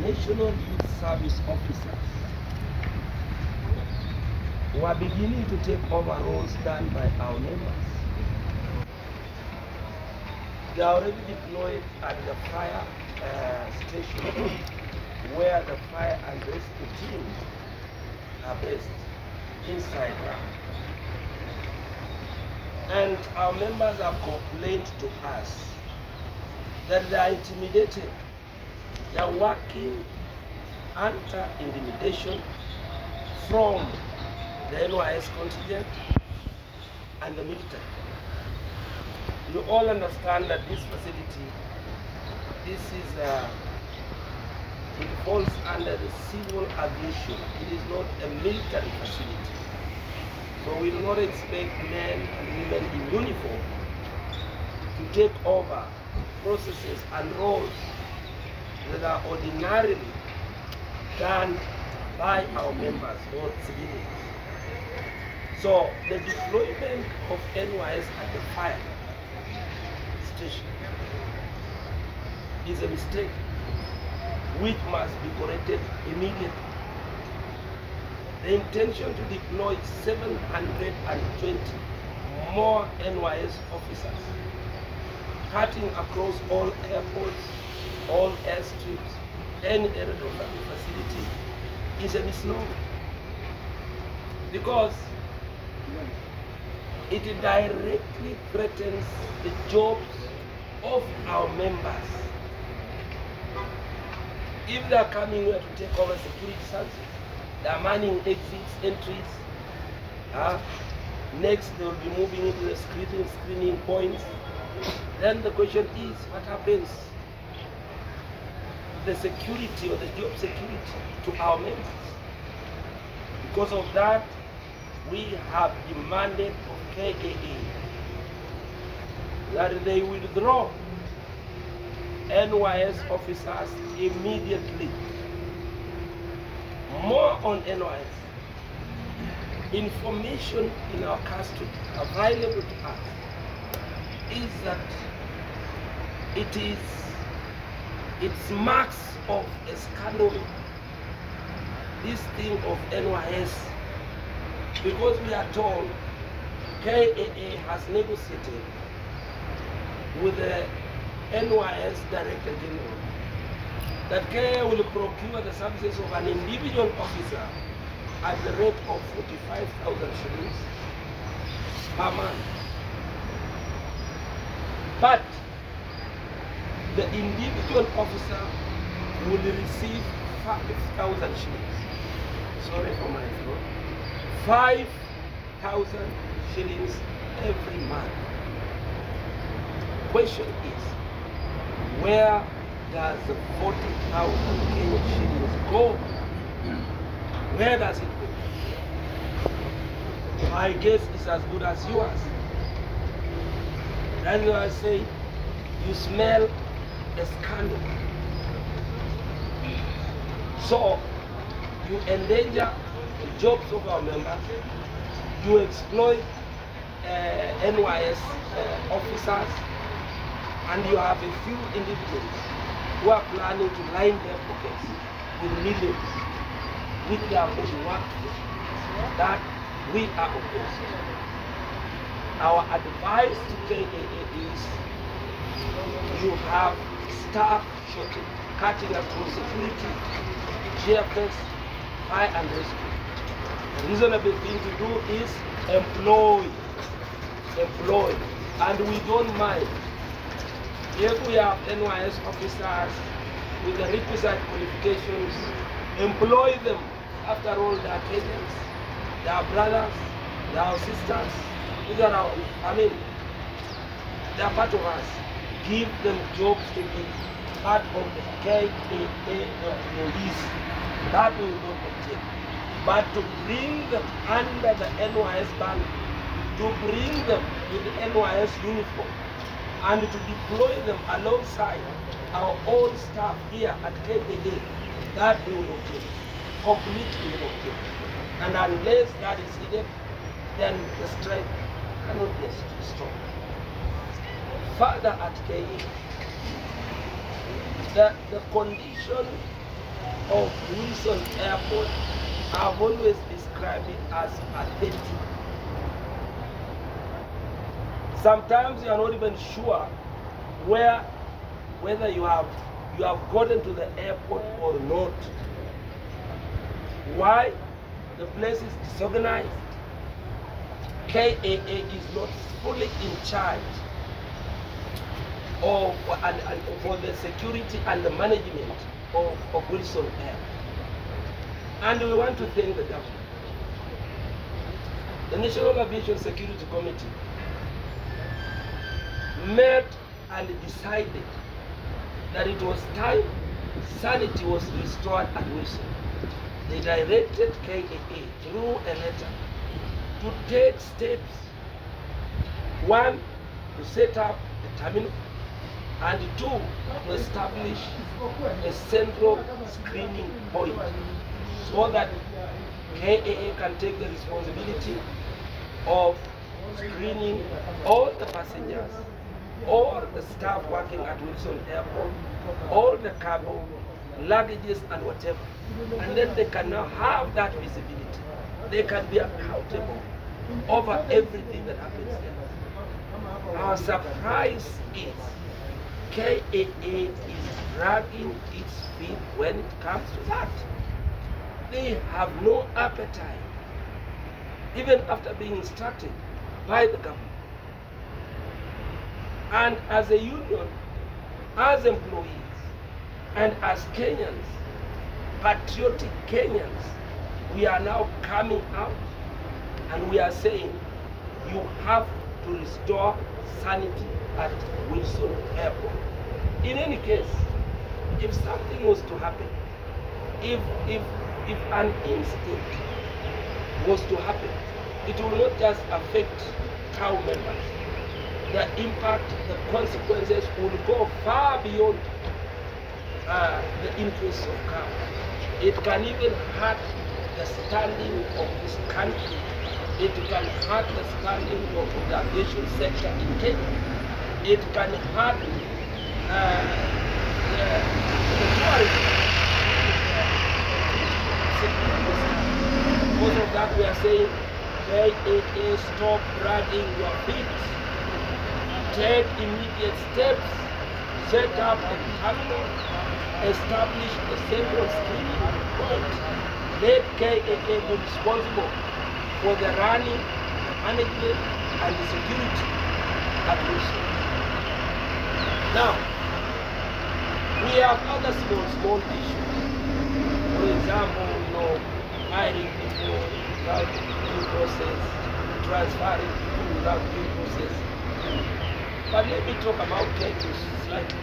National Youth Service officers were beginning to take over roles done by our members. They are already deployed at the fire station where the fire and rescue teams are based inside ground. And our members have complained to us that they are intimidated. They are working under intimidation from the NYS contingent and the military. You all understand that this facility, it falls under the civil aviation. It is not a military facility. So we do not expect men and women in uniform to take over processes and roles that are ordinarily done by our members or civilians. So the deployment of NYS at the fire station is a mistake which must be corrected immediately. The intention to deploy 720 more NYS officers cutting across all airports, all airstrips, any aerodrome facility is a misnomer, because it directly threatens the jobs of our members. If they are coming here to take over security services, they are manning exits, entries. Next, they will be moving into the screening points. Then the question is, what happens to the security or the job security to our members? Because of that, we have demanded of KAA that they withdraw NYS officers immediately. More on NYS. Information in our custody available to us is that it's marks of a scandal, this thing of NYS, because we are told KAA has negotiated with the NYS Director General that KAA will procure the services of an individual officer at the rate of 45,000 shillings per month. But the individual officer will receive 5,000 shillings. Sorry for my throat. 5,000 shillings every month. Question is, where does the 40,000 Kenyan shillings go? Where does it go? My guess is as good as yours. That's why I say, you smell the scandal. So, you endanger the jobs of our members, you exploit NYS officers, and you have a few individuals who are planning to line their pockets with millions, which they are going to work with, that we are opposed. Our advice to KAA is, you have staff shortage, cutting across security, GFS, fire and rescue. The reasonable thing to do is employ, and we don't mind. If we have NYS officers with the requisite qualifications, employ them. After all, they are Kenyans, they are brothers, they are sisters, they are part of us. Give them jobs to be part of the KAA employees. That we will not object. But to bring them under the NYS banner, to bring them with the NYS uniform, and to deploy them alongside our own staff here at KAA, that we will object. Completely object. And unless that is needed, then the strike cannot be strong. Further at KAA, the condition of Wilson Airport, I've always described it as pathetic. Sometimes you are not even sure whether you have gotten to the airport or not. Why? The place is disorganized. KAA is not fully in charge of and for the security and the management of Wilson Air. And we want to thank the government. The National Aviation Security Committee met and decided that it was time sanity was restored at Wilson. They directed KAA through a letter to take steps. One, to set up a terminal, and two, to establish a central screening point so that KAA can take the responsibility of screening all the passengers, all the staff working at Wilson Airport, all the cargo, luggages and whatever. And then they can now have that visibility. They can be accountable over everything that happens there. Our surprise is KAA is dragging its feet when it comes to that. They have no appetite, even after being instructed by the government. And as a union, as employees, and as Kenyans, patriotic Kenyans, we are now coming out and we are saying you have to restore sanity at Wilson Airport. In any case, if something was to happen, if an incident was to happen, it will not just affect CAA members. The impact, the consequences will go far beyond the interests of CAA. It can even hurt the standing of this country. It can hurt the standing of the aviation sector in Kenya. It can hurt the tourism. Because of that, we are saying, KAA, stop dragging your feet. Take immediate steps. Set up a terminal. Establish a central screening point. Let KAA be responsible for the running, the management, and the security at Wilson. Now, we have other small issues. For example, hiring people without due process, transferring people without due process. But let me talk about KAA slightly.